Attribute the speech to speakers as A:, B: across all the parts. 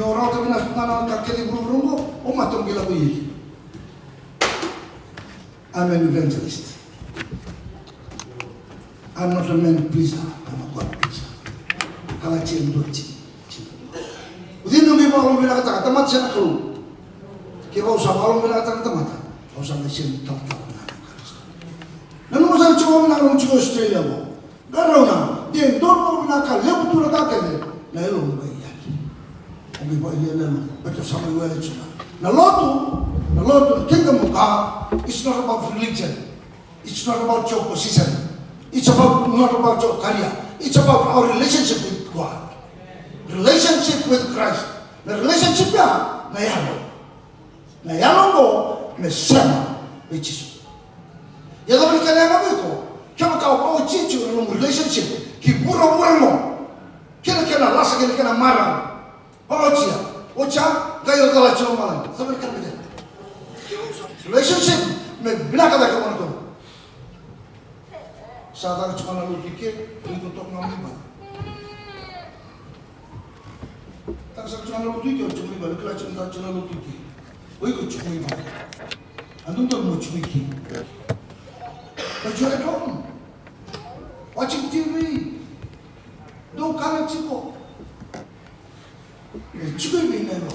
A: orang tu nak kakek di burung-burung, matang gila kuyi. I'm an evangelist. I'm not a man pleaser. I'm a God pleaser. Kalau cinta. Udin nunggu kalau bila kata temat saya nak keluar. Kita usah kalau bila kata temat, usah mesin tak. Nanu usah cuba nak cuba Australia mo. Garau na, dia dorang nak kalau betul tak kene, na elok bayar. Kami bayar lalu, betul sama gue cuma. Na lotu, kingdom of God. It's not about religion. It's not about your position. It's not about your career. It's about our relationship with God. Relationship with Christ. The relationship ya, na yalo mo, mesema, which is. Yado ni kaya ngabi ko. Kaya kau cicu dalam relationship, ki pura-pura mo. Kena lasa kena marah. Ocha, gaya kala cuma malam. Sampai kan beda. Relationship, me bila kata kamu tu. Saat aku cuma lalu fikir, itu untuk ngambil. Tak saya cuma lalu fikir, cuma ibarat kalau cuma lalu fikir. Ikut cuma ibarat. Antum tu mau cuma fikir. But you're at home, watching TV. Don't come and chico. Chico ni nelo.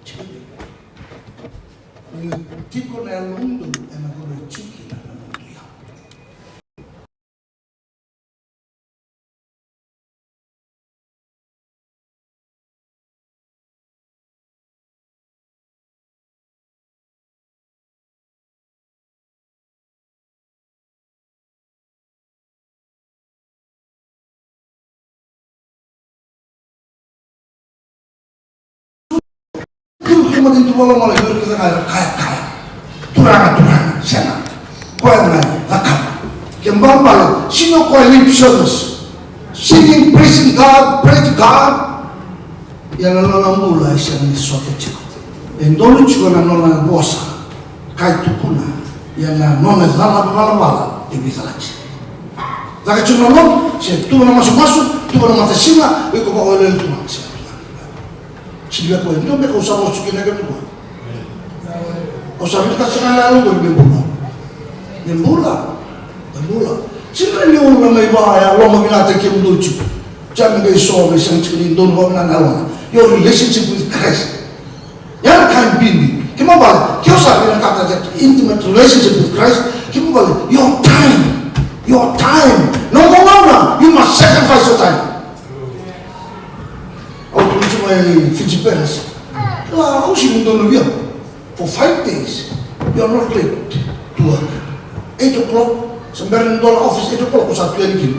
A: Chico ni. Chico ni alundo, ena kore chiki na alundo ya. Kemudian tu boleh malah berkata kaya, turang, sana, kau yang lakap, kembali, sino kau lip service, singing, praising God, praise God, yang lalu mula isian suatu cakap, yang dulu juga nona bosa, kaya tukuna, yang nona lala, ini sahaja. Lagi cuma nona, saya tu nama masuk, tu nama tersinga, ikut bawa lelaki tu. Sila ko ito may usap mo sukin na ganun ko. Usap ito kasi nga lalo ko Bembula. Sila niyo na may bahaya, lo maginata kim duchu. Diyan ngay so may isang chikin doon ko na nalang. Your relationship with Christ. Yan kan bini. Kimabal, kyo sabi ng kata that intimate relationship with Christ. Kimabal, your time. No more, you must sacrifice your time. Filipinas. How she don't know for 5 days. You are not late to work. 8 o'clock, sampai di office 8 o'clock usah lagi.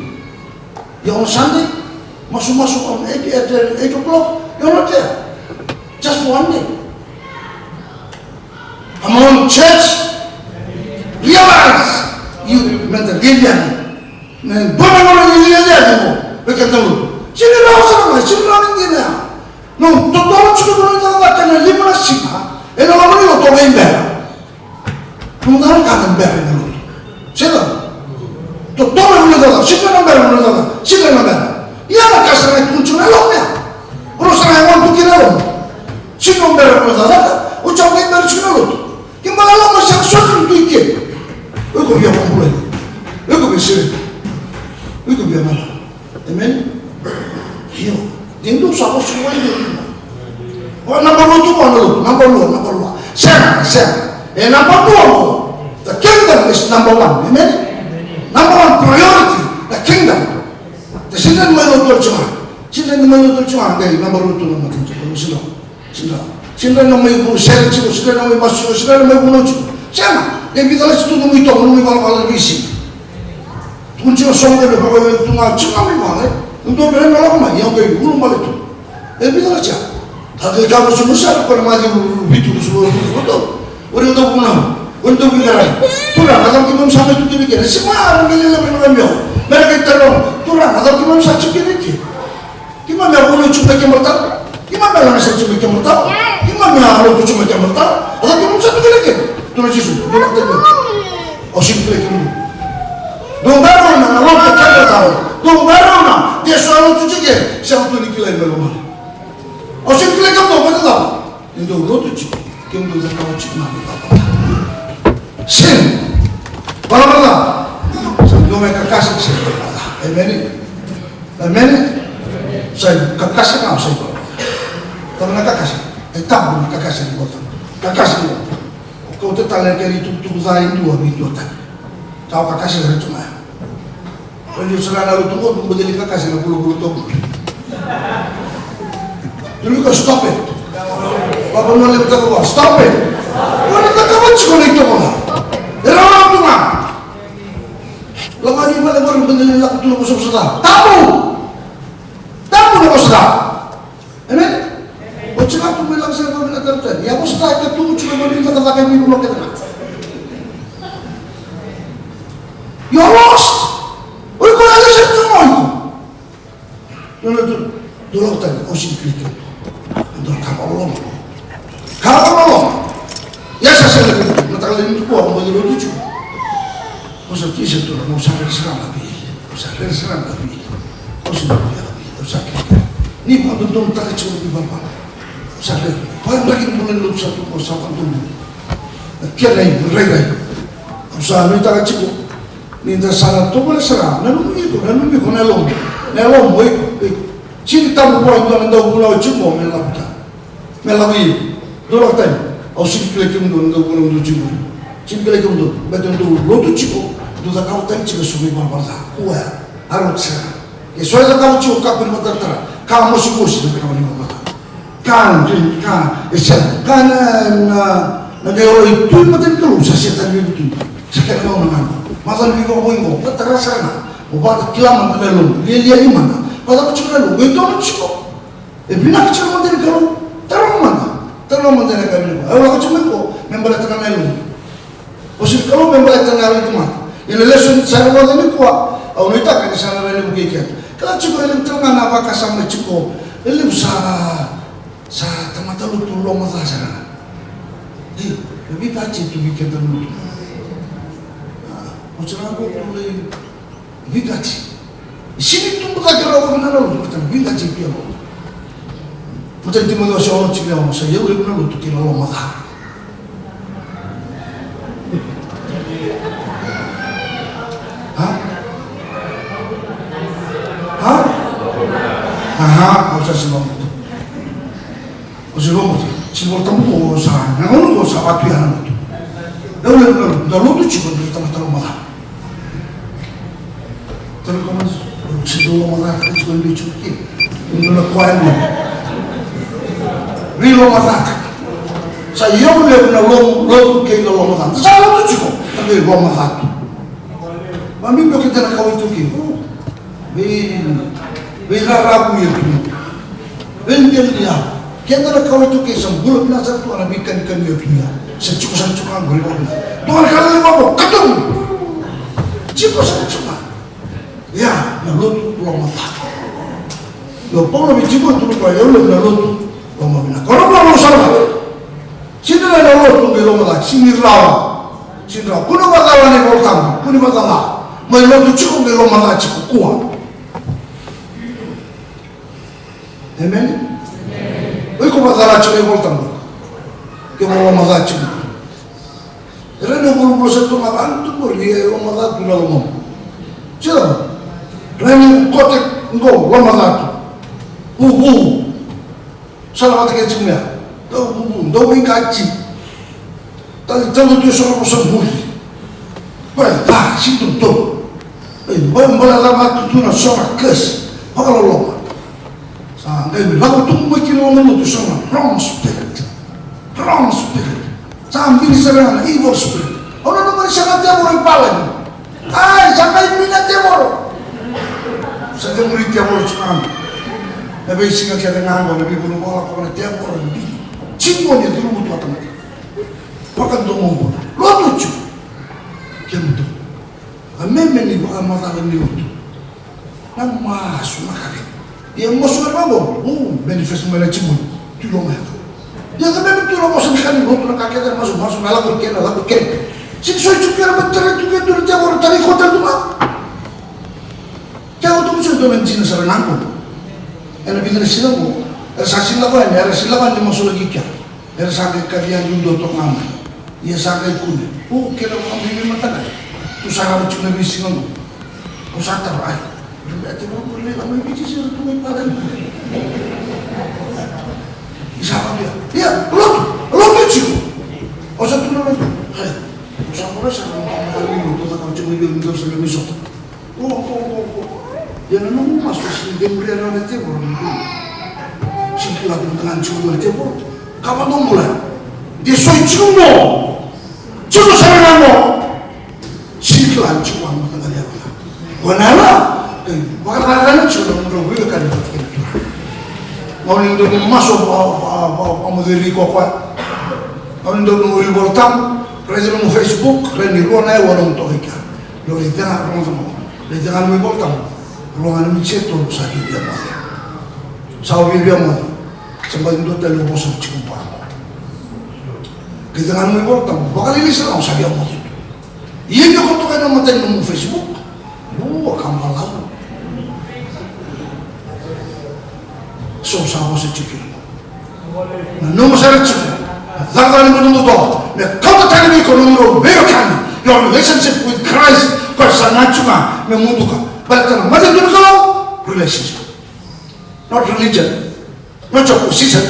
A: You on Sunday, masuk on 8 o'clock. You are not there. Just for 1 day. Come on, church. Realize you meant the alien. Bukan alien. Begitu dulu. Sini lah sini lah. No, tutto ciò che non è nella limonacina e non lo volevo trovare in bella. Non da un cane in bella in lui. C'è da. Tutto lo volevo da, si non bella, si non bella. Io la casa non funziona l'omia. Uno sarà molto chi l'uomo. Si non bella da, o c'è un bella ci non. Che ma l'uomo si è sotto di che. Ecco via un problema. Ecco che si. Ecco via mala. Amen. Io Hindu sama semua ini. Number one. Sen. Number two. The kingdom is number one. Amen. Number one priority. The kingdom. The children may not cuma. Dari number one tu nama tu. Children may go share itu. Children may masuk. Children may go nuju. Sama. Yang kita lihat itu nama itu. Nama kalau visi. Tujuh songga berapa? Tunga cuma mana? Untuk mereka malam yang kau belum balik tu, bisa aja. Tapi kalau susah, kalau maju itu semua betul. Untuk punah, untuk bicara. Turang, atau kita sampai tu kiri. Semua orang ini lebih ramai. Mereka terong. Turang, atau kita sampai kiri. Kita boleh cuma kemerta. Kita boleh nasi cuma kemerta. Kita boleh halu cuma kemerta. Atau kita sampai kiri. Turang jisu. Osim kiri. Dombaro na lote kaya tahu. Dombaro na dia selalu tu je. Siapa tu ni kilai belum. O se kile kam do pata da. Indo rotu chico. Kim do da ka chico na da. Sin. Bala. Santo me ka kasa se bala. Amen. Amen. Sai ka kasa ka sai. Tama ka kasa. Tabu ka kasa ni bota. Ka kasa ni. Ko te tale ke ri tu za indu abi tu ta. Tau ka kasa re tu ma. Kalau sudah lalu tunggu, tunggu jadi kakak sih bulu-bulu tunggu. Dulu kau stop it. Bapak nolak kita keluar, stop it. Mana kakak macam mana itu malah? Erang tu mah. Lama ni mana baru benda lelak tu lepas sudah. Tahu nak sudah. Ini, macam tu bilang saya baru nak terus. Ya bos sudah itu tu cuma baru kita katakan ni belum kita. You lost. Oi, kau ada satu orang. Lalu tu, dulu tadi, osin klik. Dulu kapal lom. Ya saya lagi, nak lagi tu buat, mau jadi lucu. Osin kisah tu, mau sampai seram lagi, osin lagi, osin klik. Ni pun tu tak kecil di bawah. Sampai, kau lagi boleh lucu satu, kau sampai tu. Kira lagi, usaha ni tak kecil. Minta sana tu boleh serah, nalu miko nelom, cini tamu buat itu anda pulau cumbo melawi, dulu tadi, awak kile cumbo anda pulau cumbo, cini kile cumbo, betul tu lotu cumbo, tu tak kau tadi cumbo suami balbala, harus serah, ya soalnya kau cumbo kau pun betul terang, kau musuh kau ni balbala, kan, negara itu macam kalau saya tadi betul, sekarang orang mana? Masa ni kau boingo, tak terasa na. Obat kilaman terlalu, dia di mana? Pada macam terlalu, itu macam. Bina kecil mana ni kalau terlalu mana kami. Awak macam mana kau member terlalu. Osir kalau member terlalu itu mana? Ini lesson saya buat ni kuat. Awak ni tak kena sana ni bukan. Kalau cuba ini terlalu apa kasam cukup. Ini usaha tempat lu tolong masa sana. Lebih kacau tu bikin terlalu. Macam aku boleh bingkaci. Sini tu bukan kira orang mana macam bingkaci dia. Macam di mana seorang cakap orang saya boleh mana tu kira orang mana. Usah sebab itu. Sebab tamu usah. Nak usah apa yang itu. Dah lu tu cuma dari tengah-tengah malam. Tapi kamu sedulur malah cuma lucu ni. Ini nak kuat ni. Real malah. Saya boleh guna lom ke lom malah. Saya tu cukup. Tapi lom malah tu. Mami boleh kita nak kau itu ke? Berharap ni tu. Benda dia. Kita nak kau itu ke? Sebelum nak satu orang ikan dia tu. Secukup kan boleh buat. Tuhan kalau lima puluh ketum. Cukup. Ya, lalu tu lama tak. Lepas lebih cukup tu kau ya lalu lama bina. Kalau lama sama. Sini lah lalu tu lama tak. Sini rawa. Kuno bagaimana ni voltam. Kuno bagaimana. Malu tu cukup lama tak cukup kuat. Amen. Kau bagaimana cukup voltam. Kau lama tak cukup. Kerana bulu-bulu satu makan tu boleh lama tak tu lama. Siapa? Kerana kotek engkau lama tak tu. Salah mata kecil ni. Dah mengkaji. Tadi tahu tu seorang sembuh. Baik, situ tu. Boleh lama tu nak seorang kes. Kalau lama. Sampai lalu tu mungkin lama tu seorang wrong spirit. Sambil serang evil spirit. Orang nama sangat dia orang paling. Sampai minat dia orang. Saya murid dia orang cakap. Nabi singa kita nganggo, nabi bunuh orang kau nak dia orang di. Cinggon dia dulu butuh apa lagi? Pakai domong. Lo lucu. Kiam tu. Amen ni bukan masalah ni lucu. Nama sumakari. Dia masuk apa? Manifest mana cinggon. Tu lo macam. Dia kan memang tu orang masuk sekali, orang nak kakek masuk malah berken. Sini saya cakap betul itu dia tu dia orang tarik hotel tu mah. Kau tu macam tu mencina serenangku. Enak bila silamu, silakan era silakan di masuk lagi kya era sakit kalian jundo to ngama ia sakit kune kira mau ambil mata kan tu sangat cuma bising ngomong usah tarai berarti mau boleh kami bici sih tu pada siapa dia ya lo bici usah tu nama usah merasa mau tu tak cuma jundo sampai misot ya nanu masuk sini dia beri anak itu sikila dengan cuma itu kapan dong mulai dia soi cuma sama sikila cuma dengan dia wanala bahkan cuma merubah kan mau nindu masuk pemudiri kokwa mau nindu nulis bertam presiden Facebook reni ruanai warung tohika lori tengah rumah sama lori tengah nulis bertam ruangan miceto sakit dia mana sawi dia mana sampai itu terlalu bosan cukup kita kan mau bertam bakal ini serang sabi apa itu iya dia kau tuh kan mata nulis Facebook kamu lalu so sama secukir nomor saya cukup jangan menunggu toh kau tak tahu ni kau nomor berkan your relationship with Christ kau sangat cuma membutuhkan berarti macam tu kalau relationship not religion not your position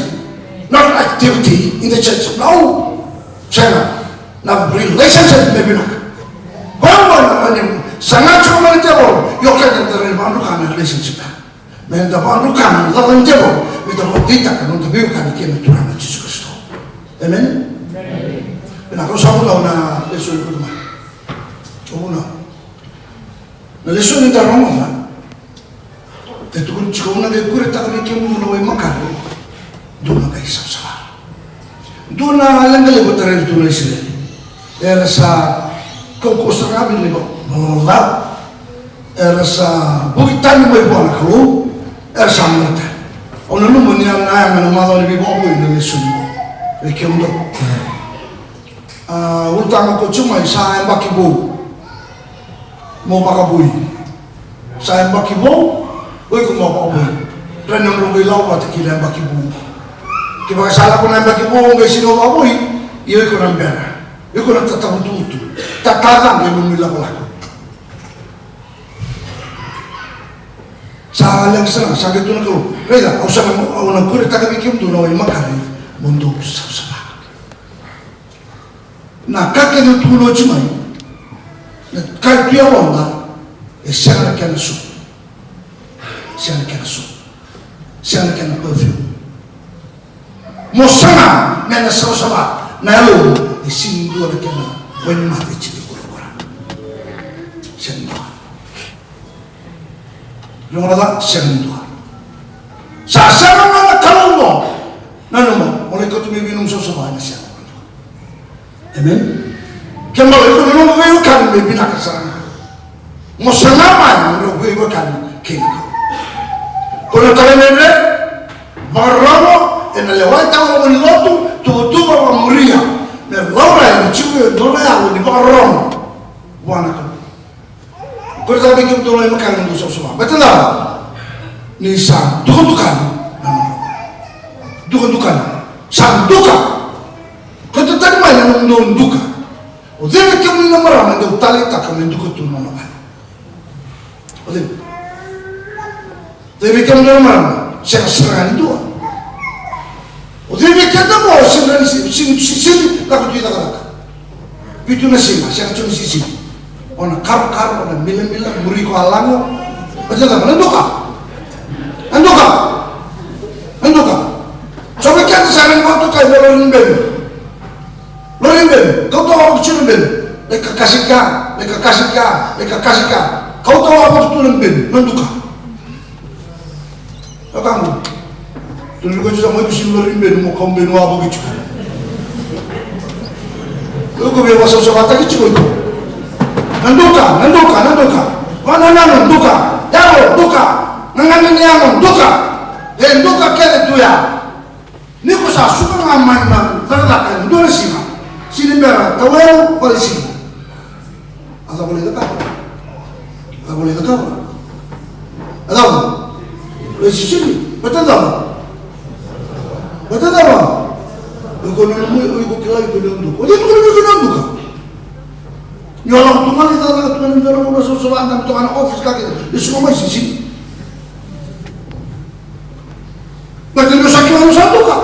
A: not activity in the church no saya nak relationship maybe nak kau sangat cuma menjawab yo kan dari bandukan relationship men da bandukan lawan jawab kita kita kan untuk biarkan kita Tuhan Yesus Kristus amen na ko sa ulo na lesson ko naman una na lesson ni tarong na tetukun chiko na de kure ta kami kemu no way makaro do na kay sa do na langal ko tare do na Israel era sa ko sa gabi ni ko Allah era sa bukitan mo ibo na ko era sa mata ono no mo ni na na malo ni bibo ko ni lesson mo e kemu utang ko cuma sa bakibo mo bakabui sa bakibo oy ko mo bakabui ren ng rogi law pat kila bakibo kiba sala ko na bakibo ng sino bakabui iyo ko nang bera iyo ko nang tatabututu tatalang ng lumila ko lang sa lang sa sakit na ko reda o sa mo nang kuri tagabikim do na way makari mundo sa na kake no tulo chimai na kai pia wanga e sana kana su sana kana perfume mo sana na sama na lo e sindu na kana when mate chili kurora sendo lora sendo sa sana na kalongo nanu mo le ko tumi binung so na siya amen kemba ko no mo kan me binakasana mo sanama no go kan kinko kono talemene marramo en levanta un loto tu va morir ne laura ni chiwe dona ya ni marramo buana ko sabi ko to mo kan ndo so betala ni sa dukan sanduka kata tadi mana nung duka, udah kami nama ramai dah utali tak kami duka tu nama apa, udah, tapi kami nama ramai serangan itu, udah kita mau serangan sini laku tidak ada, itu nasi mas, yang cuma sisi, orang kar, orang milam muri ko alango, betul tak? Anduka, coba kita serangan waktu kaya lorin kau tahu apa cuma mereka kasihkan, kau tahu apa tulen menduka, kamu, tulen kau juga mau isi lorin mau kamu apa gitu, kau biar bahasa kata gitu itu, menduka, mana menduka, ya duka, ngangan yang menduka kena tu ya, ni kau sah suka ngaman terlakan, dua sih. Sini merah, tawel polisi. Ada boleh dekat. Ada boleh sini, betul tak? Betul tak? Ibu kira itu nunduk. Jadi itu nunduk. Nyolong tuan kita tuan nyolong udah sesuatu antam tuan office kaki. Itu semua masih sih. Betul dosa kita satu kak.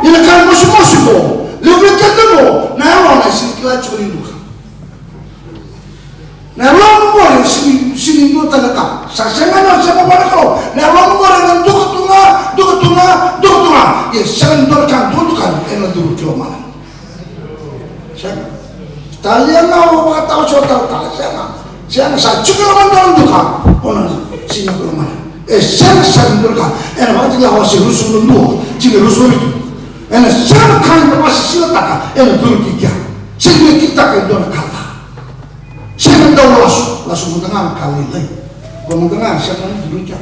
A: Ini kan musuh-musuh bo. Lebih ketemu. Nah orang nasi kita cuma nunduk. Nah orang boleh sini itu tak kak. Saya mana siapa pada kau. Nah orang boleh nunduk tungah. Ya saya nundukkan tundukan. Enak dulu cuma mana. Saya. Kalian mau tahu tahu saya juga orang duka, orang sini kelemahan. Saya duka, enak banget lah masih rusuh dulu, jika rusuh itu, enak saya kan masih silakan, enak dulu kita, saya kita kan dua kata, saya tahu langsung mendengar kali lain, kalau mendengar saya kan dulu kita,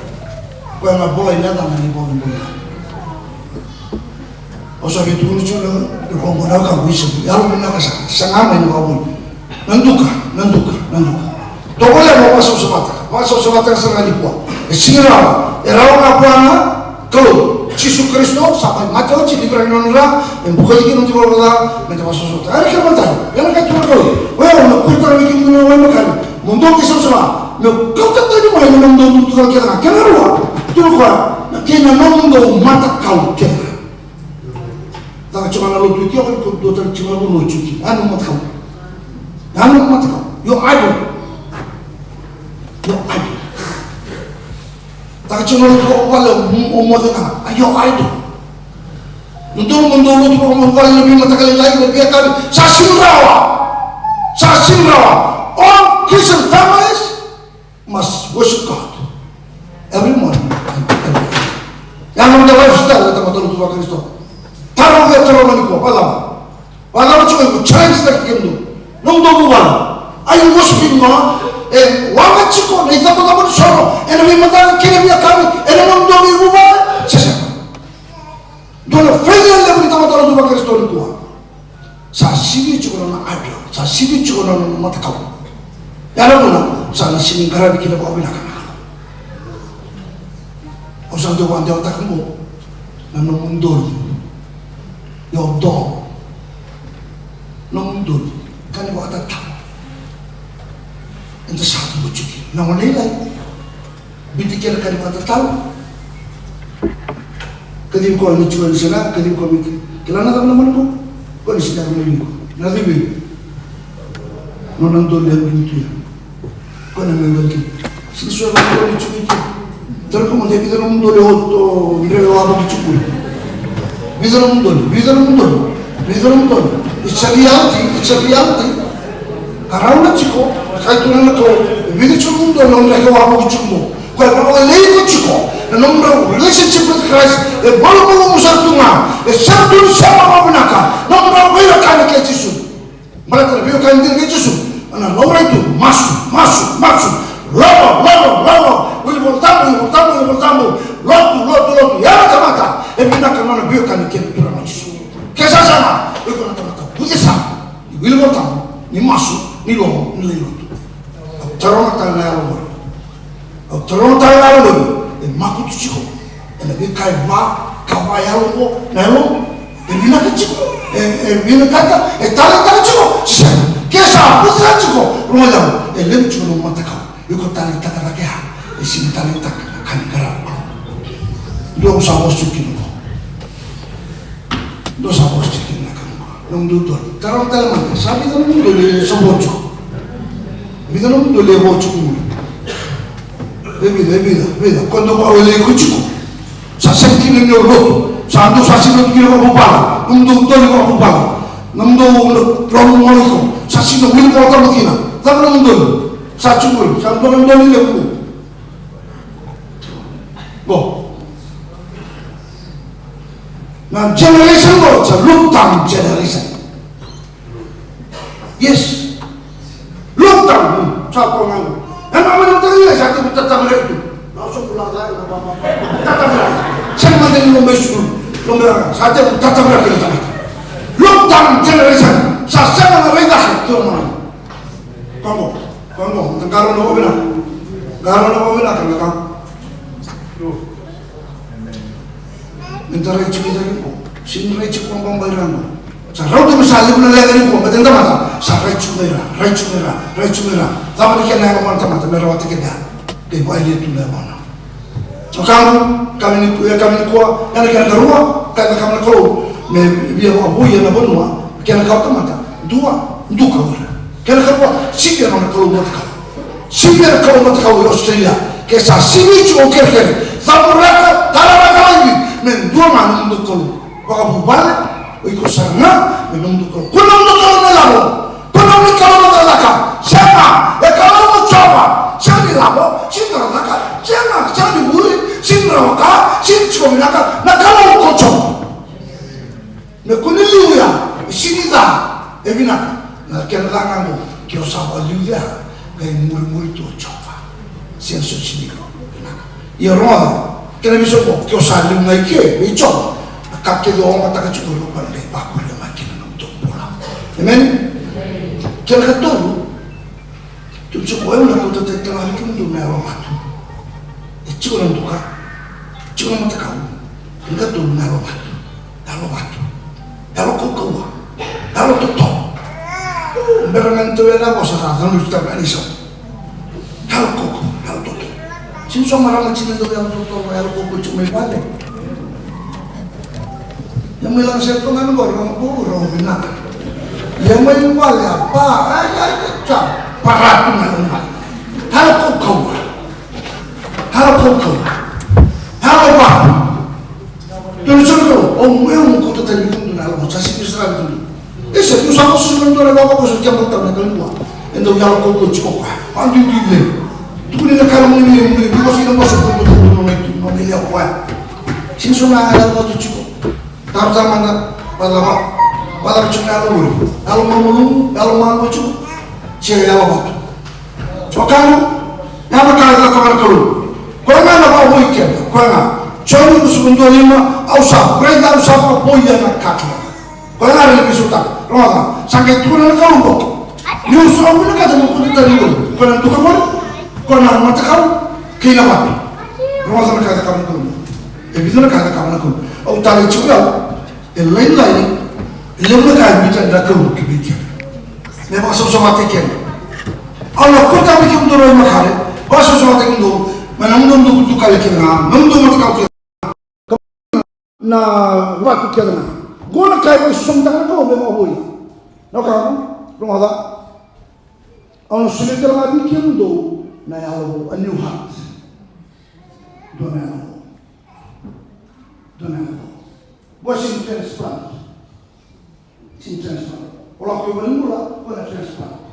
A: kalau nggak boleh datang nanti boleh. Osa itu lucu loh, kalau mau nak bisa, kalau mau nak sangat ini kau nanduka. Tokonya mau masuk semata serang di buah. Singirawa, erawa ngapuana, kalau Yesus Kristus sampai mati oci di berani nonra, yang bukan lagi nanti bawa kita, nanti masuk semata. Hari kita mati, yang kita cuma kau, nak putar bikin mana makan, mundur kisah semua, kau kata ni mana mundur tukar kita, kenapa? Tukar, nak kena mundur mata kau kena. Tak cuma lalu tu dia kan doktor cuma lalu cuci, anu mat kau, yo idol. Tak cuma lalu kalau umur kita, yo idol. Untuk mundur tu kalau lebih mata kali lain lebih kali, sasimrawa. All Christian families must worship God every morning and every night. Yang menjadi lifestyle kata Tuhan Kristus. Taruh dia terlalu maniku, pada cuma itu challenge lagi kendo, nunggu bukan, ayo worshiping God, wangan ciko, nih tamu soro, nabi mata kini dia kami, nunggu bukan, sesa, dona friendly level tamu Tuhan Kristus itu, sasibi ciko nona ada, sasibi ciko nona mata kau, ya mana, sana sini gara bikin apa bina kana, usang doang dia tak kamu, nunggu yo do nungdul kan ibu kata tahu itu satu bujuk namun nilai bidik kan ibu kata tahu kedim kau ni jual di sana kedim kau mikir kelana tak nama kau ni sedang memilih nanti bi nonton dia begitu ya kau nak memilih sesuatu kau ni cuci terus kau mesti kita nonton dia auto dia awak cuci Bisa nonton. It's a reality. Karena orang ciko, kaya tu nana kau, bisa cuma nonton orang lagi wabu cuma. Kalau orang lain ciko, nonton relationship with Christ, baru musar tunga, satu sama apa benaka, nonton bela kan ke Yesus. Mereka bela kan dia ke Yesus. Anak orang itu masuk. Lalu, boleh bertamu. Lotu, ya mata. Ebina kana biyo kan ke tura machu kesa sana iko na tamata bujesa ni wili botam ni masu ni lo ni lo tarona tala lo e makutu chiko e be kai ba kawaya lo na lo e bina ka chiko e bina kata e tala chiko kesa busa chiko rola e lem chiko mata ka iko tala la ke ha e sin tala kan kara do usah bosuki dosa bos cikin nak nung duduk. Karena teman, sabi kan nung dulu sebocok, bisa nung dulu bocok mulu. Beda. Kalau kau boleh kucuk, sasem kini ni orang, sandu sasem kini kau bupala, nung dulu kau bupala, nung dulu orang mau sasem kini kau tak mungkin. Tak nung dulu, sacukul, sandu nung dulu ni aku. Go. Now generation was a long-term generation. Yes, long-term. Siapa orang? Yang mana yang terlihat saat itu tetap berlaku. Langsung pulang lagi, tetap berlaku. Saya mandiri lomba saat itu tetap berlaku. Long-term generation. Saya nak mereka itu mana? Kamu, kalau nak bilang, kan? minta raichu kita ko sin raichu ko bang bayran sa raw to masali ko na lagari ko matenda mata sa raichu mera tapos kaya na ko mata mera wati kaya kay boy dito na mo so kami ni ko kana karua kana kami ko me biya ko buya na bonwa kana ka mata dua duka ora kana karua sikya na ko mata ka sikya ka mata ka Australia que sa simichu o kerker zamuraka taraka lagi men dua man ndo ko baka bubale o iko sana men ndo ko kuno ndo ko na labo kuno ni ko na laka sema e ko mo chopa chani labo chindra laka chana chani buri chindra ka chincho naka nakala ko chopa me kuniliuya shinida ebina na kenga ngango kyo sawa liuya kay muri to chopa senso chinigo ia roda kena bisa kok kyo saling ngai ke bicho kakke do mata ka chukuru pa le pa ko le makina no to bola amen kena katolu tu chukuru na ko te tena ni kundu na ro matu e chukuru ndo ka chukuru mata ka nga to na ro matu ko ko alo to to veramente era cosa sa non sta bene so alo ko alo to Sinso marang chinendo yang tutor ero ko cuma vale. Yang bilang saya tuh kan orang burung bina. Yang main vale apa? Cap paratu ngalung. Halo kau. Halo pak. Terus eu ko tadi pun nalo sa sikisra dulu. Ese tu sama susun dole baba ko sejam tahun kedua. Endo yang ko cukup. Andi dile. Tukunin na kalau muli because ina masuk untuk no nilia kwa sinso na ala ko tuchiko tamzama na bala chuna lo alo mamu chu che ya ba chokano na ka kamar kalu ko na ba weekend ko na chonu segundo lima ausa prenda ausa pa poia na kakla ko na ri bisuta roda sange tukunin na kalu ni uso mo na ka mo ko tari ko na tukamon Kona mata kau kina wapi? Rumah sama kata kamu tu. Begitu nak kata kamu aku. Aku tali juga. Lain, lemah kau bicara dah kau kebicara. Memang sama tekian. Allah kau tak bikin tu orang makan. Bahasa sama tekian tu. Mana mungkin tu kali kena. Mungkin mata kau kena. Na waktu kena. Guna kau sama tekian kau memang boleh. Nak kau rumah dah. Allah sulit terlalu bikin tu. Na yalo a new heart. Donalo. Washing transplant. Sin transplant. Ola ko mula wala transplant.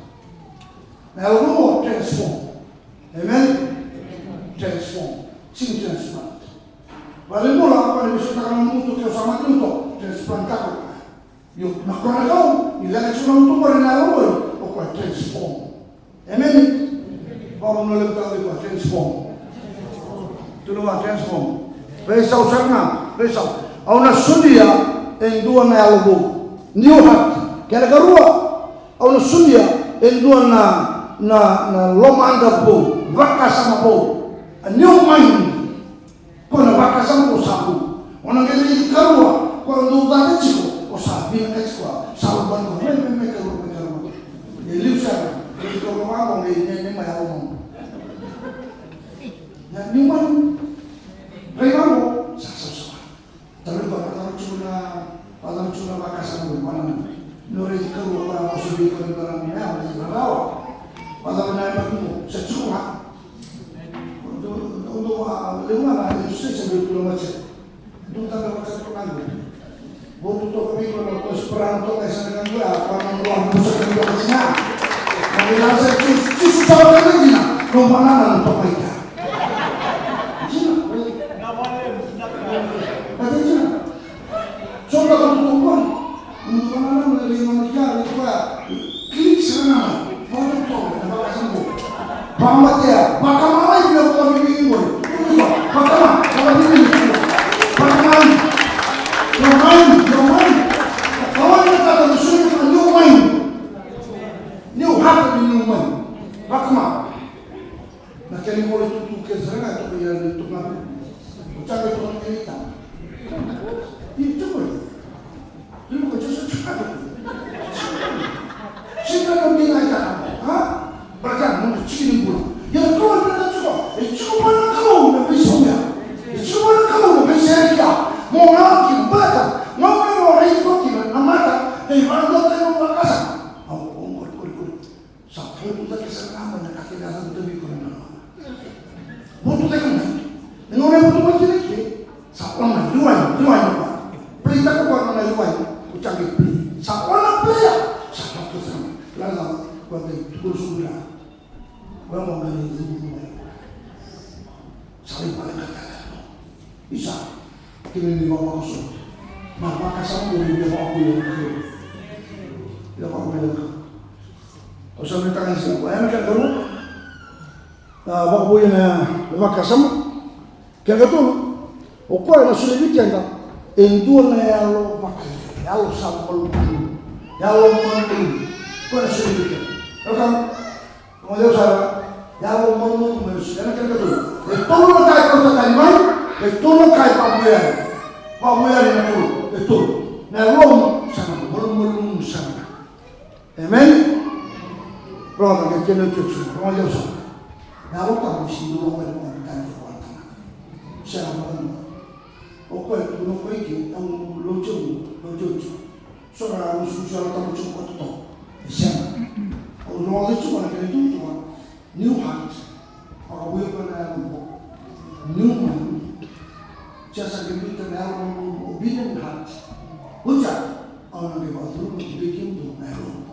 A: Na yalo transform. Amen. Transform. Sin transplant. Wala mula para bisa takang mundo ke sama mundo transplant ka. Yo nakona ko ilala chuna mundo para na o ko transform. Amen. Kalau nolak tahu itu transform, tu nama transform. Besau sana, besau. Auna sudia yang dua na algo, new heart. Kena kerua. Auna sudia yang dua na lomanda po, vaka sama po, a new mind. Kau na vaka sama po sabu. Orang kena kerua, kau ndu tak ciko, kau sabi nak ciko, sabu bantu. Mereka kerua. Jadi siapa? Jadi kalau orang ini macam apa? Na niman regalo sa tapi kalau cuma bakasan mo mana nore dikaw para masubi ko ng barang niya narawa pada na mo sa tsura do luma na ito sa bilo mache do ta ba sa tukang boto to kami ko no esperanto kasi na ngala para mo sa kanila na na sa chu sa kanila no manana to pa Coba kamu mana menerima dia itu klik sana, foto to, apa kamu? Bamat ya, maka mana yang dia kau bikin boy? Maka kalau ini, maka main, kalau kita kata disuruh new main, new heart new main, maka nak kali boleh Monga kimbata, monga ora iko kina amata, ibando tayo makasa. Ongkot sa puto ta kesa nama na kakilala to bi ko na. Puto ta kana. Ngone puto mo kini sa ona luai pa. Pelita ko ba na luai, ucapin peli. Sa ona playa, sa puto sa. Lala ko dai tulusura. Ba mo ngani dudu. Saling paling kata. Bisa kini di bawah masuk. Maka kasar dari dia bawa aku yang ke. Dia bawa aku yang ke. Usah minta kan sih. Ayam kan dulu. Bawa aku yang lemak kasam. Kaya gitu. Oke, nasi lebih tiada. Itu na yalo pakai. Yalo sambal dulu. Yalo malu. Kau nasi lebih tiada. Kan? Kemudian saya yalo malu manusia. Kan gitu. Itu na kaya kau tak kalimai. Itu na kaya pamuyan. Pamuyan itu. Itu. Nelom sana, belum sana. Amen. Brother, kita nak cuci. Rumah jauh sana. Nelom tak mesti dulu orang yang kan kuatana. Saya mahu. Oke, tu nak pergi. Tahu lojong. Soalnya musuh tahu cukup tu. Sana. Orang itu mana kena itu tu. New heart. Orang boleh pernah new man. Jasa kita nak obedient heart. Ucap orang yang baru bikin tu melon.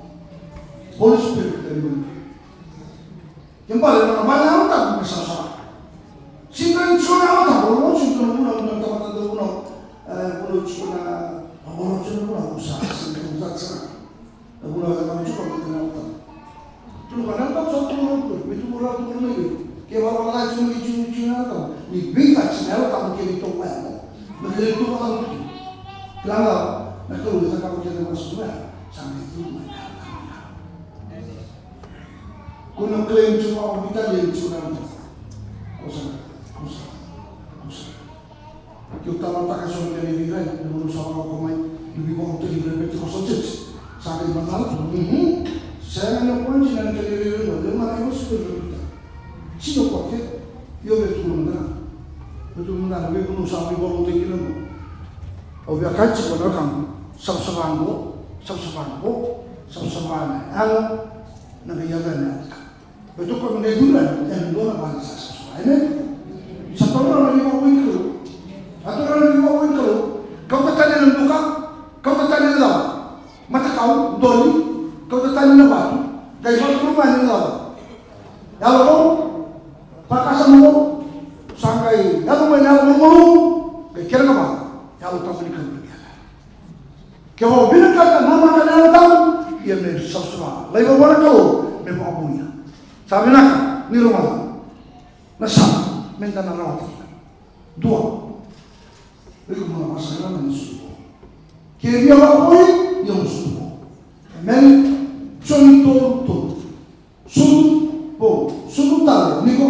A: Holy Spirit terima. Kembali mana mana tak bisa. Siapa cuma tak boleh cuma orang tak tahu orang cuma orang cuma usaha sendiri usaha. Orang cuma kita. Tu kadang tak satu orang tu, itu orang tu ni. Kewa orang cuma cuma tu. Ni bingkai cina tak mungkin itu apa. Mungkin itu orang tu. Kelapa, nak tahu kita kalau kita masuk mana, sampai itu mana. Kuna klaim cuma kita yang cuma. Kosa. Kita tak kasih orang yang lain, menurut sama komai lebih kurang tu lebih kosa sampai mana? Saya nak kunci dan keliru itu, mana yang sudah kita. Sino pakai, yo betul mana, betul sampai baru terkira. Obya kaci pada kamu, sabsabango, ano, nangyayari na. Betul kau menegurkan, yang dua orang bangsa sesuai. Satu orang lagi mau wingkul, kau bertanya dengan buka, kau bertanya dengan apa? Mata kau doli, kau bertanya dengan batu, dari batu rumah dengan apa? Kalau pakai semua, sangkai, kalau mulu, kira apa? Kalau tak berikan dia. Kalau bila kata nama kalian tahu, ia ni sesuatu. Lain mana kau memang abunya. Sabi nak ni rumah. Nasab minta narawat. Dua. Itu mana masalah mensuruh. Kira apa yang suruh. Men contoh. Suruh tahu. Niko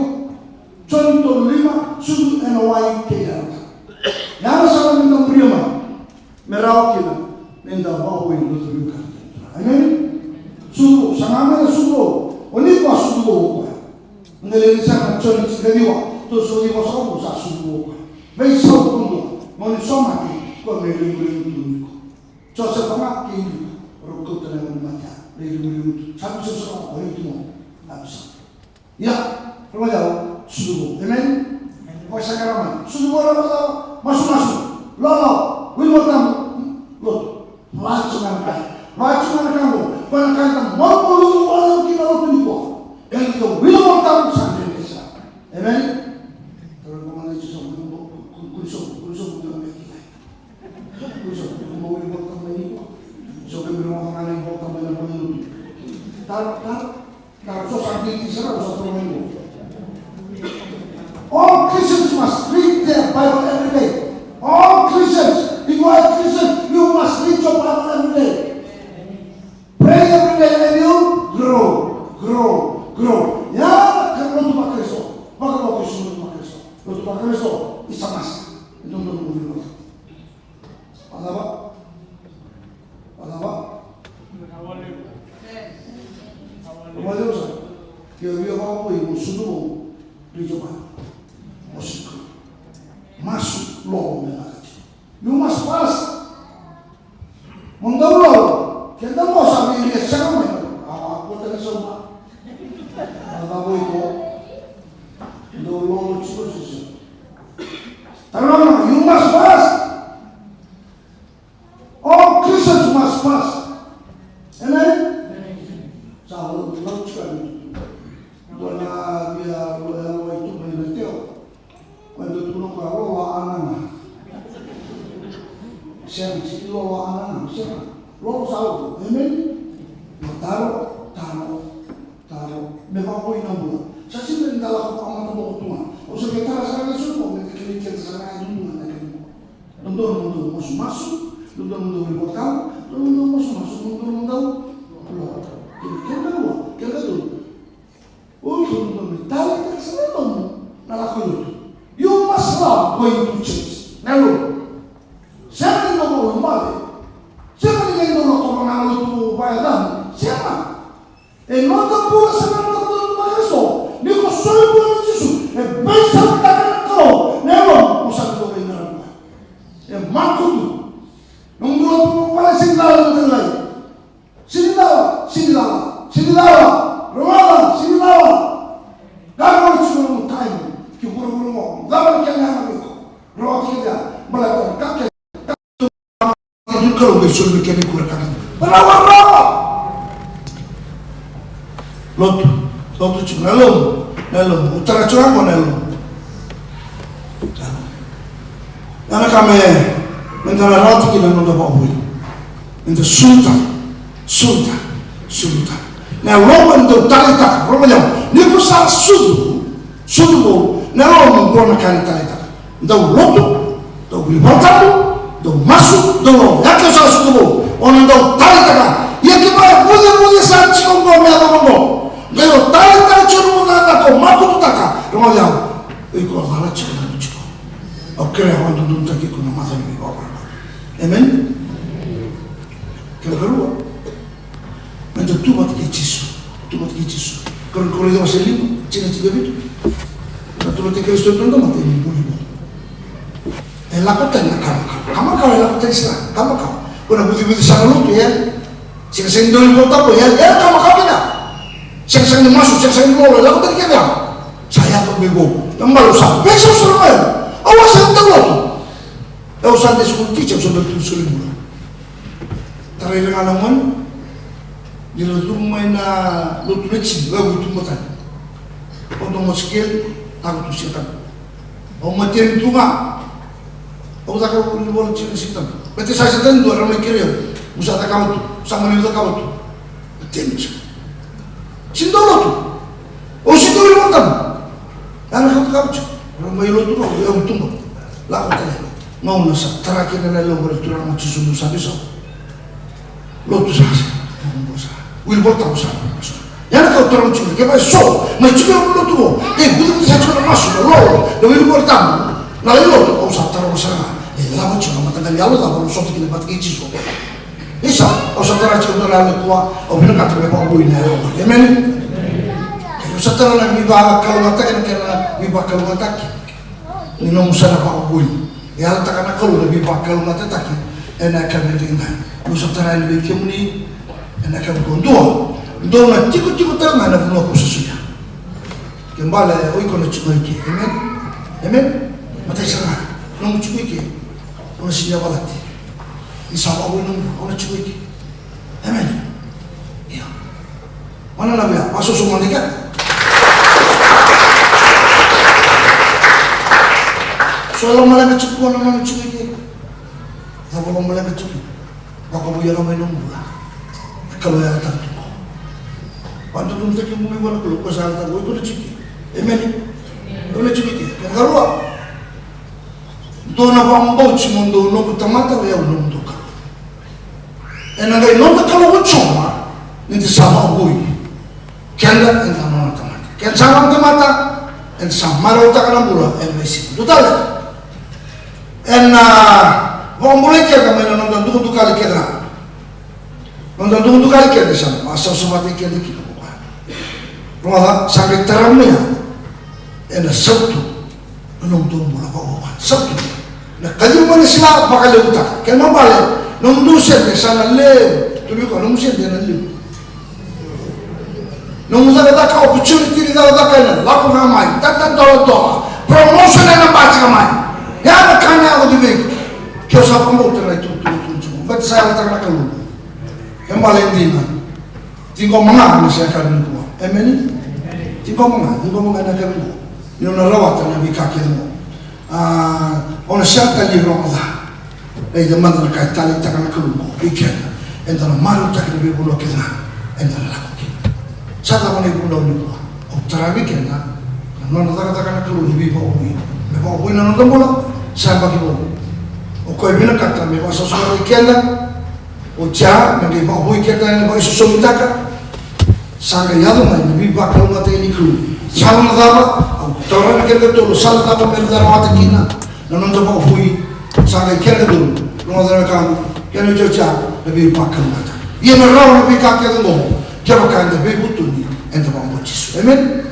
A: contoh 5 suruh NY kaya. Yang salah minta prima, merawat kita, minta bawa yang betul juga. Amin. Suruh, sangat suruh, oni pas suruh. Mengenai sangat curi sekaliwa, tu suruh pas aku sah suruh. Baik sah tunggu, mau sama ni, kau melihat tunggu. Jasa sama kini, rukuk telah mati. Melihat satu sesuatu orang itu habis. Ya, rumah jauh suruh. Amin. Kau sekarang suruh orang masuk, lolo, wilmotam, lot, macam kamu, pernah mau orang kita lalu nipu, yang itu wilmotam sampai desa, amen. Kalau kau itu sama kulisok bukan begitu, kulisok mau wilmotam nipu, so wilmotam yang wilmotam yang boleh, tar so sampai di sana so nipu. All Christians must read their Bible every day. All Christians, if you are a Christian, you must read your Bible every day. Pray every day and you grow. Ya, kalau tu pakai so, maka tu pakai so, isa mas. Itu untuk mengulang. Apa? Apa so? Dia apa yang sudah dicoba. Masuk loh melati. You must fast. Mundaulo, kita mau sabi ini siapa ni? Aku tak semua. Apa itu? Mundaulo cuci. Terang, you must fast. All Christians must fast. Amen. Sahaja laut sekali. Dona dia lo itu meneteu. Quando tu não falou a anana. Sempre lo a anana, sempre. Lo saúde. Amen. Taro. Me vai pôr na boa. Já se me dá lá com a mão do outro. Ou seja, que tá rasgando isso não, me que ele quer rasgar do mundo naquele. Não dou mundo maço, não dou mundo botão, não dou maço, não dou que tudo. O que não tá lá que você não na lá com you must love going to church. Não. Sempre não vou mal. Sempre ninguém não toma na luta vai dar. Sempre. E não tá boa semana não vai só. Nico só é bom disso. É bem sabe não. Não, não sabe do bem não. É macudo. Não vou para sinal não tem. Sinal. Rola, sinal. Dá um time que o guru dá um que não é rola que dá. Malah tak itu kalau besok bikin kurang. Berapa? Lotu cuma nelum, utara curang mau nelum. Karena kami mentara roti kita nunda bawa itu sultan. Nah, lom itu talita, romanya, ni pusat sudu, nah lom guna kali talita. Itu lotu, itu berbatatu, itu masuk, itu lom. Yang kita sudu, orang itu talita kan. Yang kita punya saat cikong gom ya gom. Kalau talita curu nana kau mampu taka, romanya, itu adalah cikong cikong. Oke, orang itu nunda kita nama ini bawa. Amen. Kedua. Menjadi tumat kecisu. Kalau itu masih lima, cina itu. Kalau tumat kecisu itu mati ini boleh. Lakukan kamu kalau lakukan Islam, kamu. Kalau betul sangat lutu ya, sing dulu kota apa ya, kamu tidak. Sing masuk, sing keluar, lakukan kita. Saya berbego, malu sampai sesuatu. Awas yang tahu tu. Awas yang sekolah teacher sudah tulis mula. Terakhir ngalaman. Jadi tu maina lutu lecim, lagu itu matan. Untuk muskil, aku tu siapa? Matian itu ngah. Aku tak kau boleh cerita siapa. Berarti saya sedang dua orang mikir musa tak kau tu, sama ni tak kau tu. Matian itu. Cinta lo tu. Oh cinta lo matan. Anak kau tu. Orang main lo tu, orang tu matan. Lagu tadi. Mau nasa terakhir ni lo boleh turun macam susu sahaja. Lo tu sahaja. Will voltar usar. Yang kau terang curi, kau so, macam mana lo tu? Bukan saja kau masuk, lo, will voltar. Nalai lo tu, kau usah terang usar. Lama cuma mata kali Allah lah, kalau so tu kita bat kecil so. Isa, kau usah terang curi nalai tua, kau bina kata mereka kau ini ada. Amen. Kau usah terang lagi biba kalau mata kena biba kalau mata ki. Ini nomor sana kau bui. Ya Allah tak kena kalau biba kalau mata tak ki. Enak kena dengan. Kau usah terang lagi kemuni. Enak kan dua na tiku tangan na puno ko susuya. Kembali oi ko na chuiki. Amen. Mata sana. Nung chuiki. Ona siya balati. Isawa ko nung ona chuiki. Amen. Iya. Mana na biya? Masuk semua dekat. Soalnya malah kecukuan na chuiki. Kalau malah kecukuan. Baka buya na may nunggu. Kalau yang tak tu, pantu tu mesti kita mula kalau kau sahaja tak, itu lecik. Amen. Itu lecik. Yang kedua, dona bambu cuma dona kutamata ya ulun doka. Enagai nota kalau ucoma, nanti sama bui. Kanda entah nona tamata. Kanda sama tamata, entah sama marau tak kena bula, MBC. Itu tahu. Bambu lekar kami nonton tu kali kena. Nonton kali kita di sana, asal semati kita bukan. Rumah sampai teramnya, ada Sabtu, nonton bola bukan. Sabtu, Na kayu mana sila bakal utak. Kaya mabale, nung dusen ke sana le, tuloy ko nung dusen din le. Nung nagdaka opportunity nagdaka na, laku ngamay, tatan dola, promotion na baca ngamay. Ya kanya ako dibig. Kaya sa promoter na ito. Ba't saya tak nak kalu? Kembali dina. Tinggal mengang masih akan lupa. Amen. Tinggal mengang nak kalu. Yung narawat na bikaki mo. Ona siya kali Allah. Ay daman na kahit tali tak nak kalu. Ikan. Enta na maru tak na bibulo kita. Enta na lako kita. Sa taman ay bulo niyo. O tarabi kita. Nung tak nak kalu di bibo umi. May pa uwi na nung tambulo. Sa bagibo. O ko'y binakata, may masasulat ikenda, o tiya, may baboy kita na may susumita sanga yado may nabibakal matay ni Kru. Sanga na dapat, ang tawaran na kenda tulo, sala dapat may darawata kina, nanonda baboy, sanga ikenda tulo, lumadara kang, kaya nyo tiya, nabibakal mata. Iyan na raw nabikakya mo, kaya baka nabibuto ni, enta bang Jisu. Amen?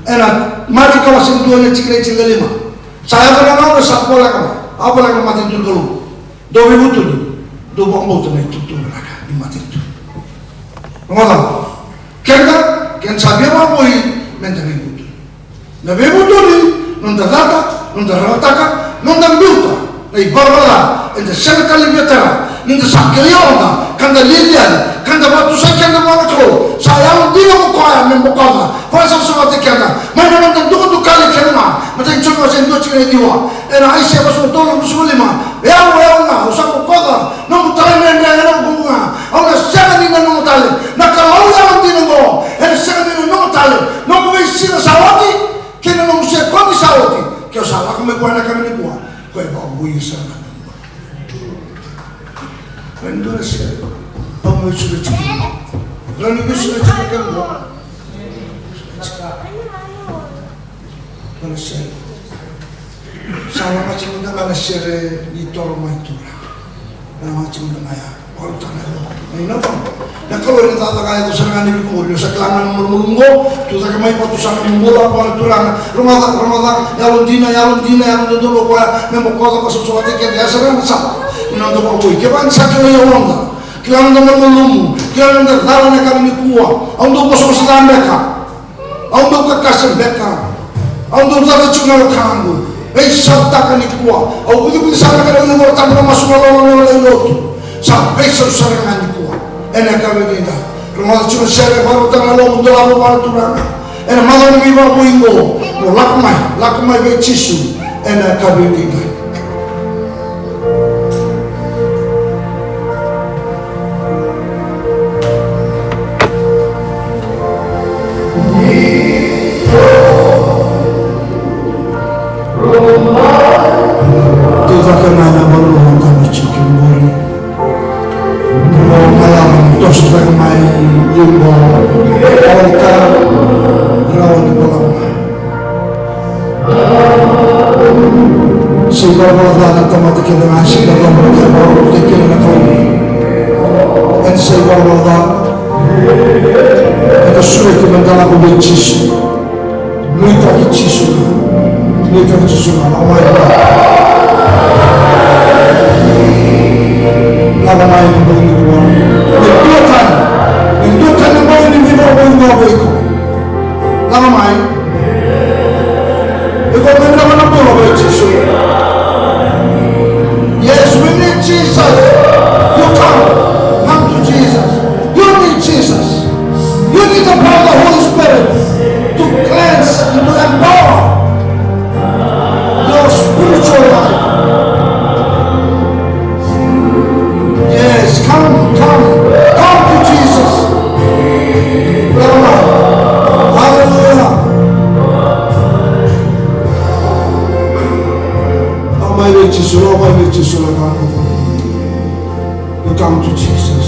A: Ena, mari kawasan tuwa niya chikla lima. Saya ka na sakpola ka. Apa lagi mati itu dulu? Dua ribu tu ni, dua bangau tu ni tu mereka ni mati tu. Rumah Kena sabi apa pun mentang ribu tu. Na ribu tu ni, nunda rata ka, nunda biuta. Na ibarbala, ente sekali betera, nunda sakeliona, kanda lilian, kanda batu sakenda mana kau. Saya dia muka membuka. Pasal semua tekana, mana nunda tu kali kena, macam cuma sentuh cina diwa. Era Aisha baso tolo musulima yao na usapo koda no mutale na bunga ona sanga ni no mutale na kalau yao dingo era sanga ni no mutale no mo sina sawati kena no se komi sawati ke usala kome buana kami ni bua ko e ba bui sana vendore se pomo sulle chicken rani sulle chicken no se sama macam mana mana sere di toro maitura, macam mana ya, orang tanah lo, ini apa? Nah kalau ini tak ada itu serangan di kumur, itu sekelangan murmurunggo, tu tak kemai patu sana mula apa turang, rumah yalun dina tu lo kaya, memang kau tak pasal suatu kita serangan sama, ini untuk apa? Keban sakit ya orang, kelangan dengan mulumu, kelangan dengan dalam kami kuah, untuk pasal sedang mereka, untuk kekasih mereka, untuk tak cuma kanggu. Ei sabta kani kuah, au budu sana kada ni morta na masuma lo lotu. Sa pesa sana kani kuah. Ena ka venida. Rumah cuma sere baru tanga lo mundo la baru turana. Ena malo ni ba buingo. Mo lakmai be chisu. Ena ka venida. Yes, we need Jesus. You come to Jesus. You need Jesus. You need the power of the Holy Spirit to cleanse and to empower your spiritual life. Yes, come to Jesus. Hallelujah. You come to Jesus.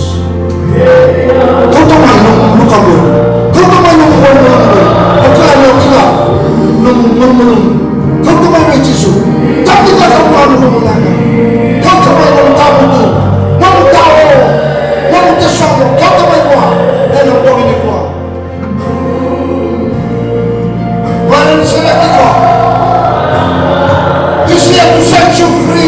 A: He's here to set you free.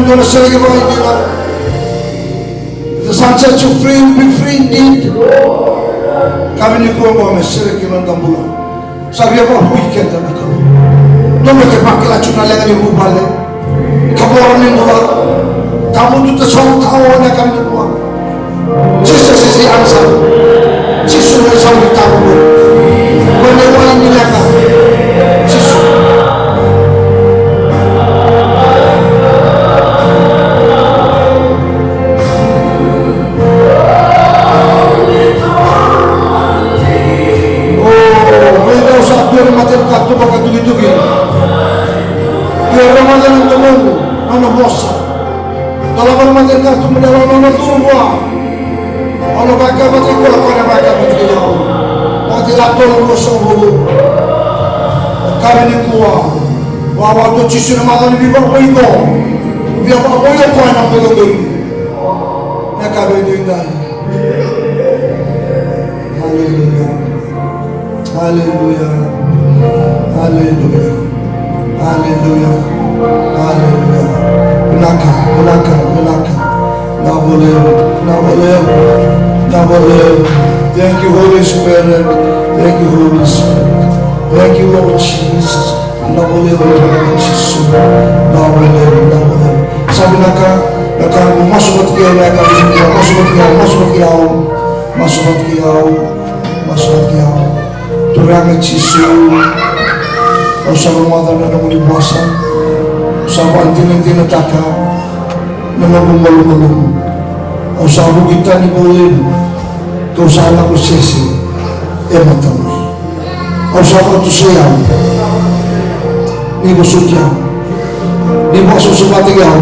A: don't say about you, Lord. The Son set you free, be free indeed. Kami ni kuwa mo mesere kinon tambulo. Sabi ako weekend na ko. Nome ke pakila chuna lenga ni bubale. Kaboro ni mula. Kamu tu tasawuf tahu na kami kuwa. Jesus is the answer. Jesus is the tahu. Kone wala ni leka. Jesus. Biar mati katu pakai tugi-tugi. Biar Ramadan itu menunggu, mana bosan. Kalau mati katu mendalam mana turun, mana baca mati kalau mana baca mati jauh. Mati lator bosan bulu. Kami ni kuah. Waktu cisun Ramadan ni biar boyo, biar boyo kau nak boyo. Nak kami ni indah. Hallelujah. Hallelujah. Hallelujah. Hallelujah. Hallelujah. Menaka. Nah boleh. Thank you, Holy Spirit. Thank you, Holy Spirit. Thank you, Lord Jesus. Nah boleh. Sabi naka masuk kiau. Turang Yesus. Usah Ramadan na muli puasa. Usah pantin taka. Namabumbalum. Usah bugitan ni boleh. Kau salah prosesi. Matamu. Usah tu sayang. Ni busukya. Ni masuk sebati kau.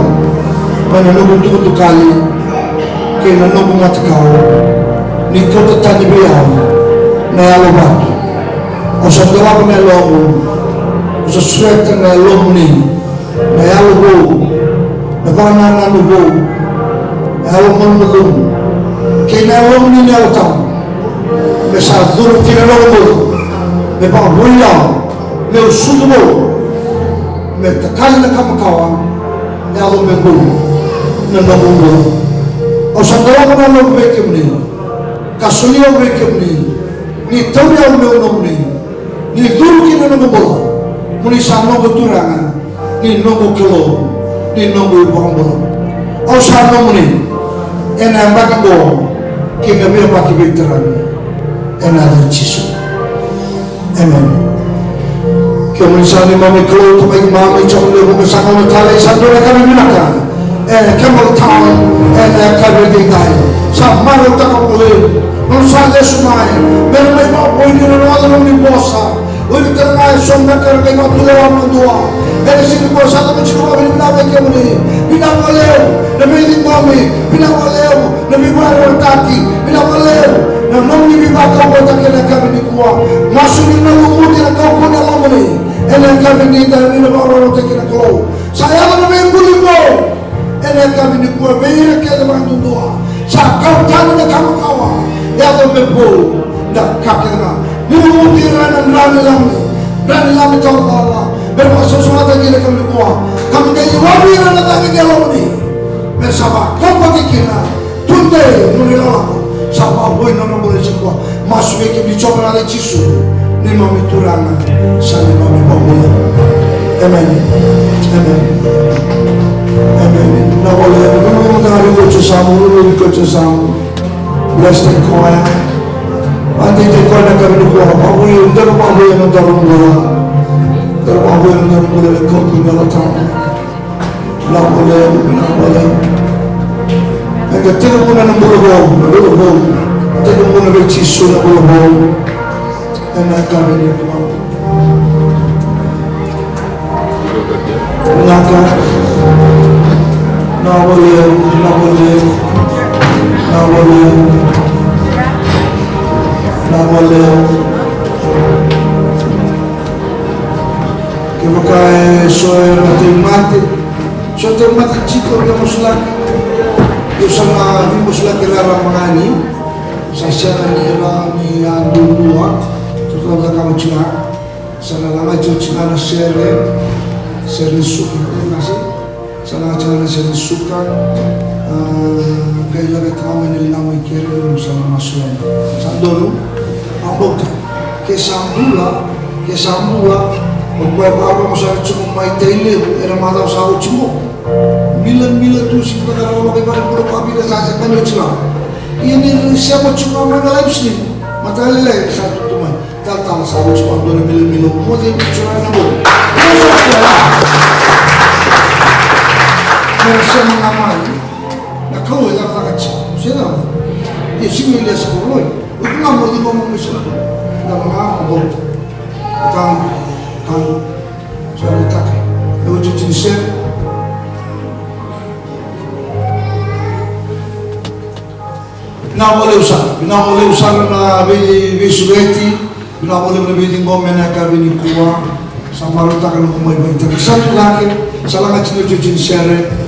A: Mana nunggu tu kali. Kena nunggu mati kau. Ni kau tetap biar. Naya batu. Usah gelap na lomo, usah swerte na lomo ni, na yalubo, na bana na lubo, na yalumon, kina lomo ni na utang, na sa duro kina lomo, na pangbuyaw, na usudo, na takal na kamakawa, na yalumbo, na lomo. Usah gelap na lomo bekim ni, kasuliyaw bekim ni tawyaw na lomo ni. Ni dulu kita nunggu bola, muni sama beturangan, ni nunggu kilo, ni nunggu ibuang bola. Au sama muni, enak bagi bola, kita biar bagi veteran, enak dari Yesus. Amen. Kami sani mami kilo, kami mami cakap lepas bersama mentari, satu kami gunakan. Kamu tahu, kami tinggal. Sama orang tak boleh, nusantara semua. Mereka mau ini orang ni bosan. Uli terangkan sombong kerana waktu lewat mendua. Dari sini bosan tapi cuma bina bagi kami. Bina boleh, demi ini kami. Bina boleh, demi baru taki. Bina boleh, namun ini bakal buat kita kami di kuah. Masuk ini namun tidak kau pun dalam ini. Enak kami di dalam ini baru kita keluar. Saya nak mengguli kau. Enak kami di kuah. Biar kita bantu doa. Sakau jangan nak kamu kawan. Ya tu membul. Dah kaki kena. Mungkin rani lami jauh Allah. Bermaksud semua tadi kami buat. Kami jadi wabi rana lagi dalam ni. Bersama kau bagi kita. Tunde nurilah. Sama boy nama boleh semua. Masuk ke dicoba oleh Yesus. Ni mami turana. Sana mami bawa. Amen. Na boleh. Nunggu dari kucusamu. Bless the choir. Andi tekor na kami nukuha pabuyo, daro pabuyo ng darong mula ng kopi na latang. Boleh. Hingga tidak muna ng bulubog. Tidak muna ng Yesus na bulubog. Enak kami nukuha. Na boleh. Kaya kaya soal mati chico yang muslim, yung sama muslim kira mangani, saya ni dua, terutama kamu cina, sana lama cina seri suku nasi, Salah cara saya suka gaya lagi kami nilinamai kiri sama masukan. Sandoro, ambok kesambula, pokoknya baru masa cuma main tele, era madau sahu cuma. Mila tu si pada orang pakai barang pura papi dah sahaja kan lucu. Ini siapa cuma mana live stream, mata lelai satu tu mah. Tak sahu cuma 2 mila, mau dia cuma nambah. Mereka mengamai, nak kau yang tak kacau, siapa? Dia sini dia sekolah, itu ngambil di bawah mesin, dah mengambil, kan, saya letak, itu jenisnya. Bina boleh usah na besuleti, bina boleh lebih tinggal menaikkan bini kuah, sama letakkan rumah ibu itu. Satu lagi, salah kacau cuci share.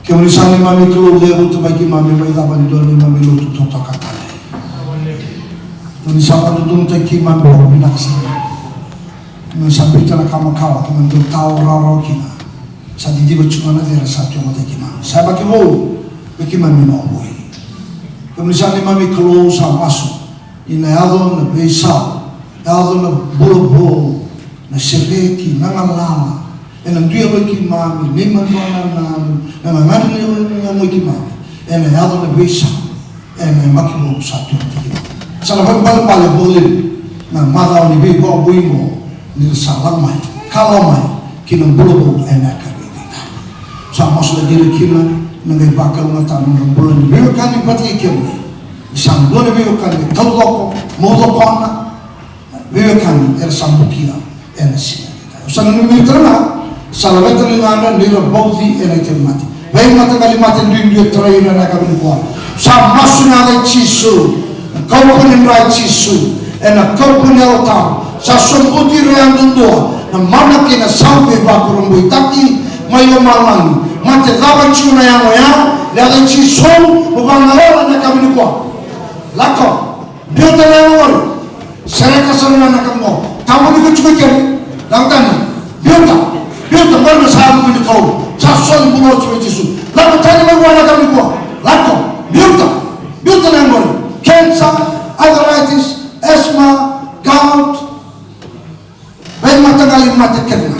A: Keulisan mami keluar lewu tu bagi mami mai laban doni mami lu tu tota katale. Tulisan adu dum teki mami lu binaksa. Sampai tanah kamu kawa teman tu tahu raro kina. Sadi di bacungan ada satu mata kina. Saya bagi mami mau boy. Keulisan mami keluar sama masuk. ina ado na beisa, ado na bolo na sereki na ngalama, ena duia ki mami, ne manuana na ngani ne ki mami, ena ado na beisa, ena makimo satu tiki. Sana pale boleh na mada ni be bo buimo ni salam mai, kalau mai kina bolo ena kabita. Sama sudah diri kina nangai bakal mata nang bolo ni be kan ni pati kina. Isang dua ni be kan ni taloko modo kona be kan era sambukia ena sina. Sana ni be terima salah terima ni bauti ena termati. Baik mata kalimat yang dia terakhir nak kami buat. Sama sunnah Yesus, kau punya rai Yesus, ena kau punya otak. Sasumputi yang dua, na mana kena sampai bakurung buitaki, mayo malang, mate lawan cuna yang oya, lihat Yesus, bukan lawan nak kami buat. Lako, dia terlalu orang, saya kasar nak kamu, kamu ni kau cuci kiri, lautan, dia mana sahaja punya kau. Sasol bulo cuma Yesus. Lalu tadi mana kami buat? Lalu biota yang boleh. Cancer, arthritis, asthma, gout, baik mata kali mati kena.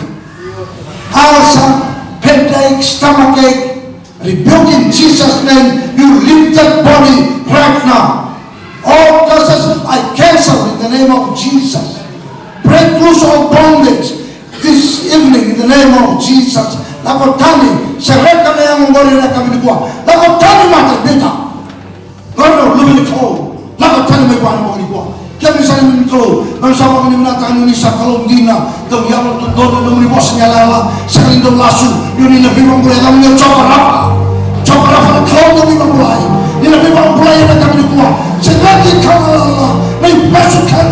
A: Ulcer, headache, stomachache, rebuke in Jesus' name. You leave that body right now. All curses I cancel in the name of Jesus. Break loose all bondage this evening in the name of Jesus. Lagu tani, serahkan yang menggoreng kami dibuat. Lagu tani mati beta. Kalau lebih kau, lagu tani mereka yang menggoreng dibuat. Kami saling kalau, kami sama menimata Indonesia kalau dina, kalau yang untuk doa dan menibosnya lala, saling doa lasu, ini lebih memulai kami coba rafa kalau lebih memulai, ini lebih memulai yang kami dibuat. Selagi kau lala, mereka masukkan.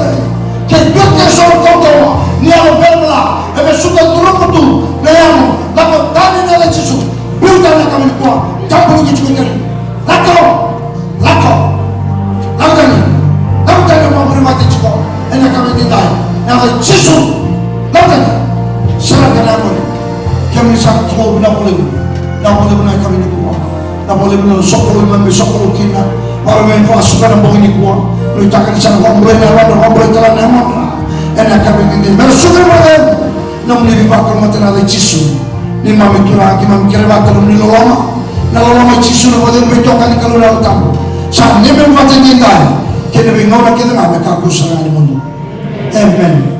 A: Kebuknya soal kau tahu, ni aku bermula, aku suka turun betul, leamu, lalu tani nela Yesus, bukan nak kami buat, campur itu juga kali, lalu tani mau bermati juga, enak kami tidak, nak Yesus, lalu tani, serahkan aku, kami sangat tahu nak boleh kami buat, nak boleh sokol kita, orang yang kuasa suka nak boleh buat. Letakkan di sana orang boleh telan nama, enak kami ini. Bersyukur pada, namun lebih bakal mati nala Yesus. Ni mami turang, mami kira bakal namun nalolama Yesus namun dia beritokan kalau nala tamu. Saat ni memang mati nindai, kena bingung kita nak kaku sangat di mundo. Amen.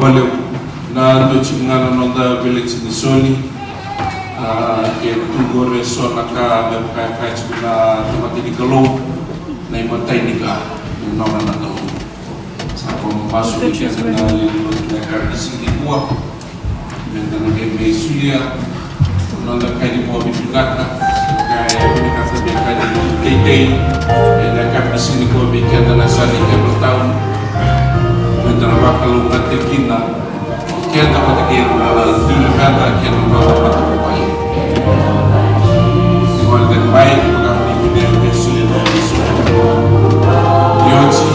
B: valeu na ndo chingana nonda village ni soni ke tugo reso naka ka chuna tempat ini kalau na imatai nika nona na do sa ko masuk ke na ka sini kuah dan ke mesulia nonda kai mo bitugata kaya ini kata dia kai di dan ka sini ko bikin na sani ke bertahun dan bakal ngatekina kita pada kira dulu kata kita bawa pada baik. Dengan baik bukan di dunia sulit. Yoci